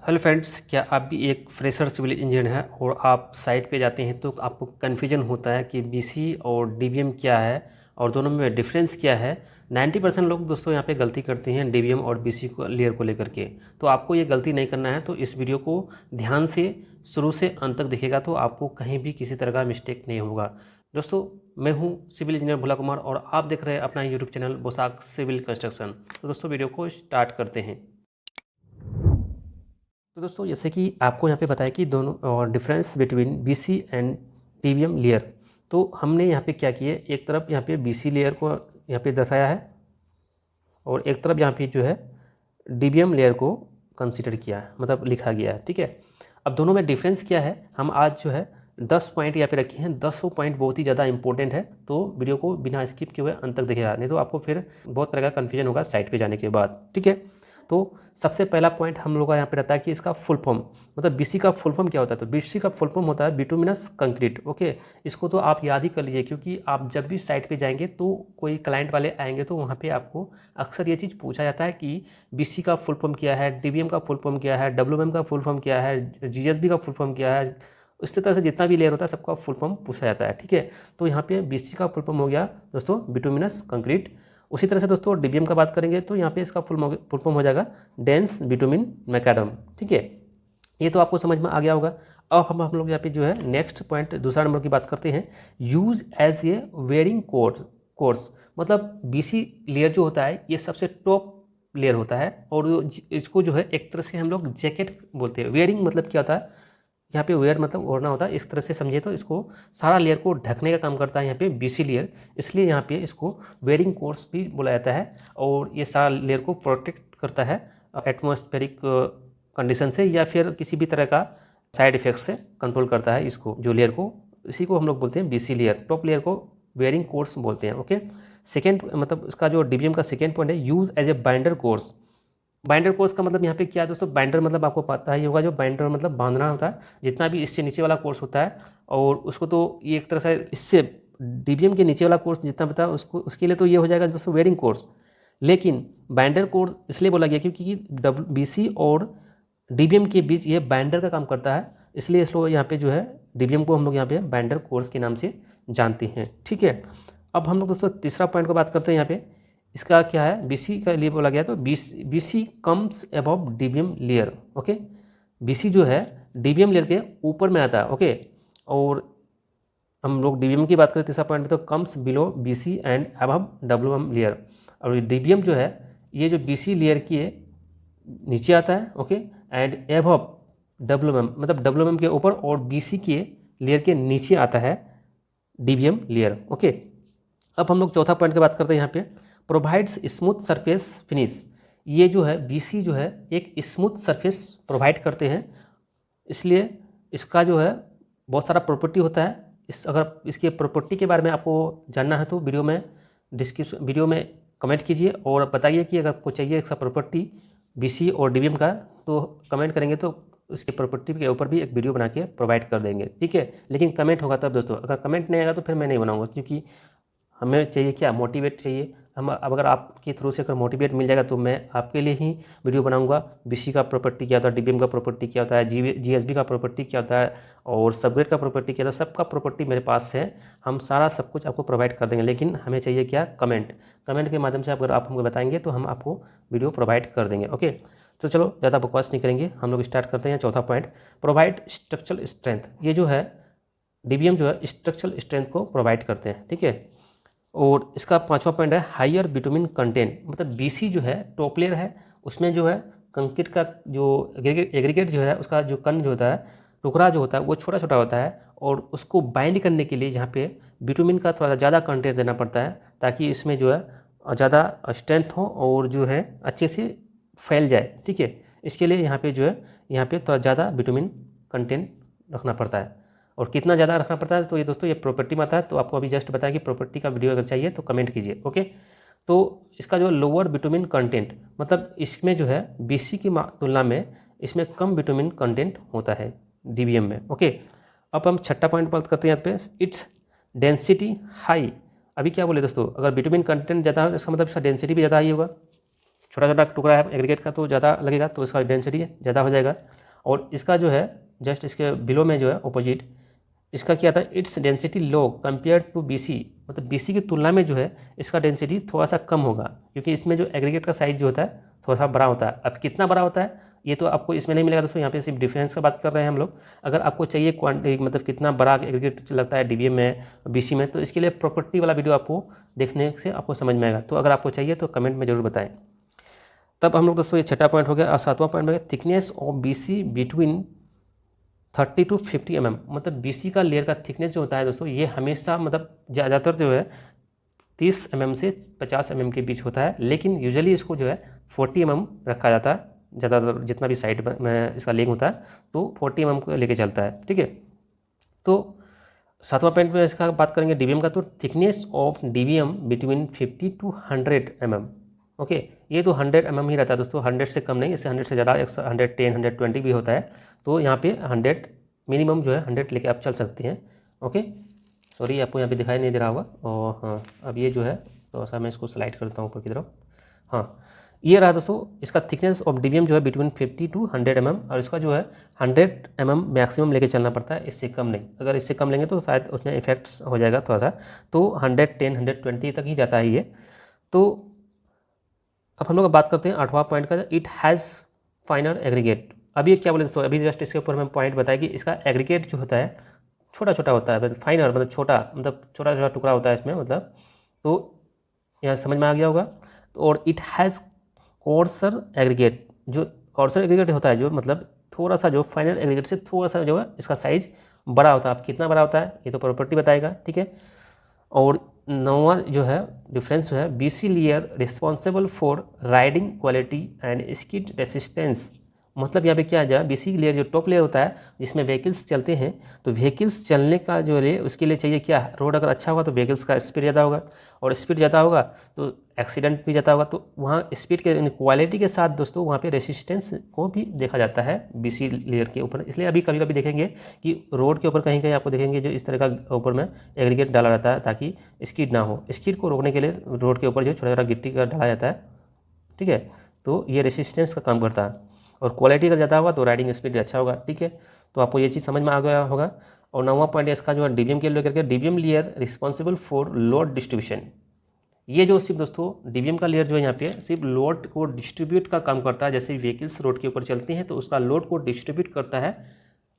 Hello friends, क्या आप भी एक फ्रेशर सिविल इंजीनियर हैं और आप साइट पे जाते हैं तो आपको कन्फ्यूजन होता है कि बीसी और डीबीएम क्या है और दोनों में डिफरेंस क्या है। 90% लोग दोस्तों यहाँ पे गलती करते हैं डीबीएम और बीसी को लेयर को लेकर के। तो आपको ये गलती नहीं करना है, तो इस वीडियो को ध्यान से शुरू से अंत तक देखिएगा तो आपको कहीं भी किसी तरह का मिस्टेक नहीं होगा। दोस्तों, मैं हूँ सिविल इंजीनियर भोला कुमार और आप देख रहे हैं अपना यूट्यूब चैनल बोसाक सिविल कंस्ट्रक्शन। तो दोस्तों वीडियो को स्टार्ट करते हैं। तो दोस्तों, जैसे कि आपको यहाँ पे बताया कि दोनों difference between BC and DBM layer. तो हमने यहाँ पे क्या किया, एक तरफ यहाँ पे बीसी लेयर को यहाँ पे दर्शाया है और एक तरफ यहाँ पे जो है डीबीएम लेयर को कंसीडर किया है, मतलब लिखा गया है। ठीक है, अब दोनों में डिफरेंस क्या है, हम आज जो है 10 पॉइंट यहाँ पे रखे हैं। 10 पॉइंट बहुत ही ज़्यादा इंपॉर्टेंट है, तो वीडियो को बिना स्किप किए हुए अंत तक देखिएगा, नहीं तो आपको फिर बहुत तरह का कन्फ्यूजन होगा साइट पे जाने के बाद। ठीक है, तो सबसे पहला पॉइंट हम लोग का यहाँ पे रहता है कि इसका फुल फॉर्म, मतलब बीसी का फुल फॉर्म क्या होता है। तो बीसी का फुल फॉर्म होता है बिटुमिनस कंक्रीट। ओके, इसको तो आप याद ही कर लीजिए, क्योंकि आप जब भी साइट पे जाएंगे तो कोई क्लाइंट वाले आएंगे तो वहाँ पे आपको अक्सर ये चीज़ पूछा जाता है कि बीसी का फुल फॉर्म क्या है, डीबीएम का फुल फॉर्म क्या है, डब्ल्यूएम का फुल फॉर्म क्या है, जीएसबी का फुल फॉर्म क्या है। इस तरह से जितना भी लेयर होता है सबका फुल फॉर्म पूछा जाता है। ठीक है, तो यहाँ पे बीसी का फुल फॉर्म हो गया दोस्तों बिटुमिनस कंक्रीट। उसी तरह से दोस्तों डीबीएम का बात करेंगे तो यहाँ पे इसका फुल फॉर्म हो जाएगा डेंस बिटुमिन मैकाडम। ठीक है, ये तो आपको समझ में आ गया होगा। अब हम लोग यहाँ पे जो है नेक्स्ट पॉइंट दूसरा नंबर की बात करते हैं, use as a wearing course. मतलब बीसी लेयर जो होता है ये सबसे टॉप लेयर होता है और इसको जो है एक तरह से हम लोग जैकेट बोलते हैं। वेयरिंग मतलब क्या होता है, यहाँ पे वेयर मतलब ओढ़ना होता है, इस तरह से समझिए तो इसको सारा लेयर को ढकने का काम करता है यहाँ पे बीसी लेयर, इसलिए यहाँ पे इसको वेयरिंग कोर्स भी बोला जाता है। और ये सारा लेयर को प्रोटेक्ट करता है एटमॉस्फेरिक कंडीशन से या फिर किसी भी तरह का साइड इफेक्ट से कंट्रोल करता है इसको, जो लेयर को, इसी को हम लोग बोलते हैं बीसी लेयर। टॉप लेयर को वेयरिंग कोर्स बोलते हैं। ओके, सेकेंड मतलब इसका जो डीबीएम का सेकेंड पॉइंट है, use as a binder course. Binder course का मतलब यहाँ पे क्या है दोस्तों, बाइंडर मतलब आपको पता ही होगा, जो बाइंडर मतलब बांधना होता है, जितना भी इससे नीचे वाला कोर्स होता है और उसको तो ये एक तरह से इससे डीबीएम के नीचे वाला कोर्स जितना पता है उसको, उसके लिए तो ये हो जाएगा दोस्तों वेयरिंग कोर्स। लेकिन बाइंडर कोर्स इसलिए बोला गया क्योंकि बीसी और डीबीएम के बीच ये बाइंडर का काम करता है, इसलिए इसको यहाँ पे जो है डीबीएम को हम लोग यहाँ पे बाइंडर कोर्स के नाम से जानते हैं। ठीक है, अब हम लोग दोस्तों तीसरा पॉइंट को बात करते हैं। यहाँ पे इसका क्या है, बीसी का लिए बोला गया, तो BC comes above DBM layer. Okay, BC जो है डीबीएम लेयर के ऊपर में आता है। ओके, और हम लोग डीबीएम की बात करें तीसरा पॉइंट में, तो comes below BC and above W M layer. और ये डीबीएम जो है ये जो बीसी लेयर के नीचे आता है। ओके, एंड अबव डब्ल्यूएम मतलब डब्ल्यूएम के ऊपर और बीसी के लेयर के नीचे आता है डीबीएम लेयर। ओके, अब हम लोग चौथा पॉइंट की बात करते हैं। यहाँ पे प्रोवाइड्स स्मूथ सरफेस फिनिश। ये जो है बीसी जो है एक स्मूथ सरफेस प्रोवाइड करते हैं, इसलिए इसका जो है बहुत सारा प्रॉपर्टी होता है। अगर इसके प्रॉपर्टी के बारे में आपको जानना है तो वीडियो में कमेंट कीजिए और बताइए कि अगर आपको चाहिए इसका प्रॉपर्टी बीसी और डीबीएम का, तो कमेंट करेंगे तो उसकी प्रॉपर्टी के ऊपर भी एक वीडियो बना के प्रोवाइड कर देंगे। ठीक है, लेकिन कमेंट होगा तब दोस्तों, अगर कमेंट नहीं आएगा तो फिर मैं नहीं बनाऊंगा, क्योंकि हमें चाहिए क्या, मोटिवेट चाहिए। हम अब अगर आपके थ्रू से अगर मोटिवेट मिल जाएगा तो मैं आपके लिए ही वीडियो बनाऊंगा। बीसी का प्रॉपर्टी क्या होता है, डीबीएम का प्रॉपर्टी क्या होता है, जीएसबी का प्रॉपर्टी क्या होता है और सबग्रेड का प्रॉपर्टी क्या होता है, सबका प्रॉपर्टी मेरे पास है। हम सारा सब कुछ आपको प्रोवाइड कर देंगे, लेकिन हमें चाहिए क्या, कमेंट के माध्यम से अगर आप हमको बताएंगे तो हम आपको वीडियो प्रोवाइड कर देंगे। ओके, तो चलो ज़्यादा बकवास नहीं करेंगे, हम लोग स्टार्ट करते हैं। चौथा पॉइंट, प्रोवाइड स्ट्रक्चरल स्ट्रेंथ। ये जो है डीबीएम जो है स्ट्रक्चरल स्ट्रेंथ को प्रोवाइड करते हैं। ठीक है, और इसका पांचवा पॉइंट है हायर बिटुमिन कंटेंट। मतलब बीसी जो है टॉप लेयर है, उसमें जो है कंक्रीट का जो एग्रीगेट जो है उसका जो कण जो होता है, टुकड़ा जो होता है वो छोटा छोटा होता है, और उसको बाइंड करने के लिए यहाँ पे बिटुमिन का थोड़ा ज़्यादा कंटेंट देना पड़ता है, ताकि इसमें जो है ज़्यादा स्ट्रेंथ हो और जो है अच्छे से फैल जाए। ठीक है, इसके लिए यहाँ पे जो है यहाँ पे थोड़ा ज़्यादा बिटुमिन कंटेंट रखना पड़ता है। और कितना ज़्यादा रखना पड़ता है, तो ये दोस्तों ये प्रॉपर्टी में आता है, तो आपको अभी जस्ट बताया कि प्रॉपर्टी का वीडियो अगर चाहिए तो कमेंट कीजिए। ओके, तो इसका जो लोअर बिटुमिन कंटेंट, मतलब इसमें जो है बीसी की तुलना में इसमें कम बिटुमिन कंटेंट होता है डीबीएम में। ओके, अब हम छठा पॉइंट बात करते हैं यहाँ पे, इट्स डेंसिटी हाई। अभी क्या बोले दोस्तों, अगर बिटुमिन कंटेंट ज़्यादा है इसका मतलब इसका डेंसिटी भी ज़्यादा ही होगा। छोटा छोटा टुकड़ा है एग्रीगेट का तो ज़्यादा लगेगा, तो इसका डेंसिटी ज़्यादा हो जाएगा। और इसका जो है जस्ट इसके बिलो में जो है ऑपोजिट इसका क्या था, it's density low compare to BC, मतलब बीसी की तुलना में जो है इसका डेंसिटी थोड़ा सा कम होगा, क्योंकि इसमें जो एग्रीगेट का साइज जो होता है थोड़ा सा बड़ा होता है। अब कितना बड़ा होता है ये तो आपको इसमें नहीं मिलेगा दोस्तों, यहाँ पे सिर्फ डिफरेंस का बात कर रहे हैं हम लोग। अगर आपको चाहिए क्वांटिटी मतलब कितना बड़ा एग्रीगेट लगता है डीबीएम में बीसी में, तो इसके लिए प्रॉपर्टी वाला वीडियो आपको देखने से आपको समझ में आएगा। तो अगर आपको चाहिए तो कमेंट में जरूर बताएं। तब हम लोग दोस्तों ये छठा पॉइंट हो गया। और सातवां पॉइंट हो गया thickness of BC between 30 to 50 mm, मतलब बीसी का लेयर का थिकनेस जो होता है दोस्तों ये हमेशा मतलब ज़्यादातर जो है 30 mm से 50 mm के बीच होता है, लेकिन यूजुअली इसको जो है 40 mm रखा जाता है। ज़्यादातर जितना भी साइड में इसका लेग होता है तो 40 mm को लेके चलता है, ठीक है। तो सातवां पॉइंट में इसका बात करेंगे डीबीएम का, तो thickness of DBM between 50 to 100 mm। Okay, ये तो 100 mm ही रहता है दोस्तों, 100 से कम नहीं, इससे 100 से ज़्यादा 110 120 भी होता है। तो यहाँ पे 100 मिनिमम जो है 100 लेके आप चल सकते हैं। ओके, सॉरी आपको यहाँ पे दिखाई नहीं दे रहा होगा। और हाँ, अब ये जो है तो ऐसा मैं इसको स्लाइड करता हूँ ऊपर की तरफ। हाँ, ये रहा दोस्तों इसका थिकनेस ऑफ डीबीएम जो है बिटवीन 50 to 100 mm, और इसका जो है 100 mm मैक्सिमम लेके चलना पड़ता है, इससे कम नहीं। अगर इससे कम लेंगे तो शायद उसमें इफेक्ट्स हो जाएगा थोड़ा सा, तो 110 120 तक ही जाता है ये। तो अब हम लोग बात करते हैं आठवां पॉइंट का, इट हैज़ फाइनर एग्रीगेट। अभी क्या बोले दोस्तों, अभी जस्ट इसके ऊपर हमें पॉइंट बताया कि इसका एग्रीगेट जो होता है छोटा छोटा होता है, फाइनर मतलब छोटा, मतलब छोटा छोटा टुकड़ा होता है इसमें, मतलब तो यहाँ समझ में आ गया होगा। तो और इट हैज़ कोर्सर एग्रीगेट, जो कोर्सर एग्रीगेट होता है जो मतलब थोड़ा सा जो फाइनल एग्रीगेट से थोड़ा सा जो है इसका साइज बड़ा होता है। अब कितना बड़ा होता है ये तो प्रॉपर्टी बताएगा, ठीक है। और नौवां जो है डिफरेंस जो है, BC layer responsible for riding quality and skid resistance, मतलब यहाँ पे क्या जाए, बीसी लेयर जो टॉप लेयर होता है जिसमें व्हीकल्स चलते हैं, तो व्हीकल्स चलने का जो है उसके लिए चाहिए क्या, रोड अगर अच्छा होगा तो व्हीकल्स का स्पीड ज़्यादा होगा, और स्पीड ज़्यादा होगा तो एक्सीडेंट भी ज़्यादा होगा। तो वहाँ स्पीड के क्वालिटी के साथ दोस्तों वहाँ पे रेसिस्टेंस को भी देखा जाता है बीसी लेयर के ऊपर। इसलिए अभी कभी कभी देखेंगे कि रोड के ऊपर कहीं कहीं आपको देखेंगे जो इस तरह का ऊपर में एग्रीगेट डाला रहता है ताकि स्किड ना हो। स्किड को रोकने के लिए रोड के ऊपर जो छोटा छोटा गिट्टी का डाला जाता है, ठीक है। तो ये रेसिस्टेंस का काम करता है, और क्वालिटी अगर ज़्यादा होगा तो राइडिंग स्पीड अच्छा होगा, ठीक है। तो आपको ये चीज़ समझ में आ गया होगा। और नौवां पॉइंट इसका जो है डीबीएम के लेकर के, DBM layer responsible for load distribution. ये जो सिर्फ दोस्तों डीबीएम का लेयर जो है यहाँ पे सिर्फ लोड को डिस्ट्रीब्यूट का काम करता है। जैसे व्हीकल्स रोड के ऊपर चलती हैं तो उसका लोड को डिस्ट्रीब्यूट करता है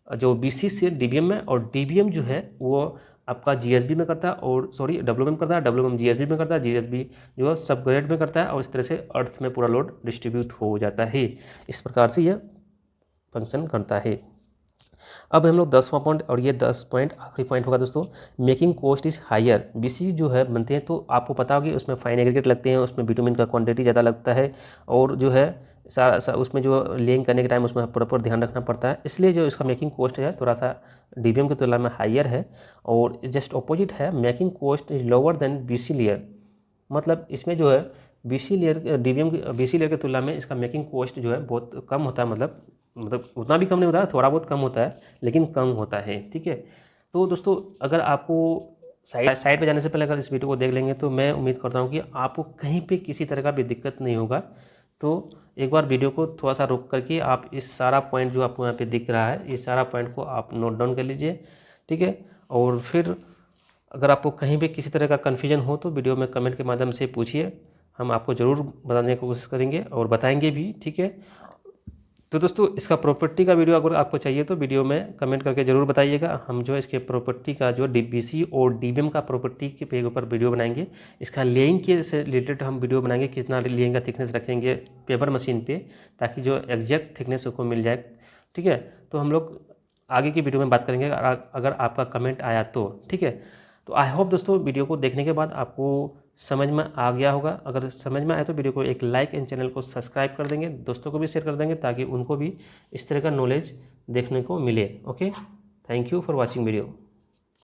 जो बीसी से डीबीएम में, और डीबीएम जो है वो आपका जीएसबी में करता है, और सॉरी डब्ल्यूएम करता है, डब्ल्यूएम जीएसबी में करता है, जीएसबी जो है सब ग्रेड में करता है, और इस तरह से अर्थ में पूरा लोड डिस्ट्रीब्यूट हो जाता है। इस प्रकार से यह फंक्शन करता है। अब हम लोग 10वां पॉइंट, और ये 10 पॉइंट आखिरी पॉइंट होगा दोस्तों, making cost is higher. BC जो है बनते हैं तो आपको पता होगी उसमें फाइन एग्रीगेट लगते हैं, उसमें विटामिन का क्वांटिटी ज़्यादा लगता है, और जो है सारा उसमें जो लेइंग करने के टाइम उसमें प्रॉपर ध्यान रखना पड़ता है। इसलिए जो इसका मेकिंग कॉस्ट है थोड़ा सा डीबीएम की तुलना में हायर है, और जस्ट अपोजिट है, making cost is lower than BC layer. मतलब इसमें जो है BC layer DBM BC layer की तुलना में इसका मेकिंग कॉस्ट जो है बहुत कम होता है, मतलब उतना भी कम नहीं होता है, थोड़ा बहुत कम होता है लेकिन कम होता है, ठीक है। तो दोस्तों अगर आपको साइड पे जाने से पहले अगर इस वीडियो को देख लेंगे तो मैं उम्मीद करता हूँ कि आपको कहीं पे किसी तरह का भी दिक्कत नहीं होगा। तो एक बार वीडियो को थोड़ा सा रोक करके आप इस सारा पॉइंट जो आपको यहाँ पे दिख रहा है इस सारा पॉइंट को आप नोट डाउन कर लीजिए, ठीक है। और फिर अगर आपको कहीं भी किसी तरह का कन्फ्यूजन हो तो वीडियो में कमेंट के माध्यम से पूछिए, हम आपको ज़रूर बताने की कोशिश करेंगे और बताएंगे भी, ठीक है। तो दोस्तों इसका प्रॉपर्टी का वीडियो अगर आपको चाहिए तो वीडियो में कमेंट करके ज़रूर बताइएगा। हम जो इसके प्रॉपर्टी का जो बीसी और डीबीएम का प्रॉपर्टी के पेज ऊपर वीडियो बनाएंगे, इसका लेइंग के से रिलेटेड हम वीडियो बनाएंगे, कितना लेइंग का थिकनेस रखेंगे पेपर मशीन पे ताकि जो एग्जैक्ट थिकनेस उसको मिल जाए, ठीक है। तो हम लोग आगे की वीडियो में बात करेंगे अगर आपका कमेंट आया तो, ठीक है। तो आई होप दोस्तों वीडियो को देखने के बाद आपको समझ में आ गया होगा। अगर समझ में आए तो वीडियो को एक लाइक एंड चैनल को सब्सक्राइब कर देंगे, दोस्तों को भी शेयर कर देंगे ताकि उनको भी इस तरह का नॉलेज देखने को मिले। Okay, thank you for watching video.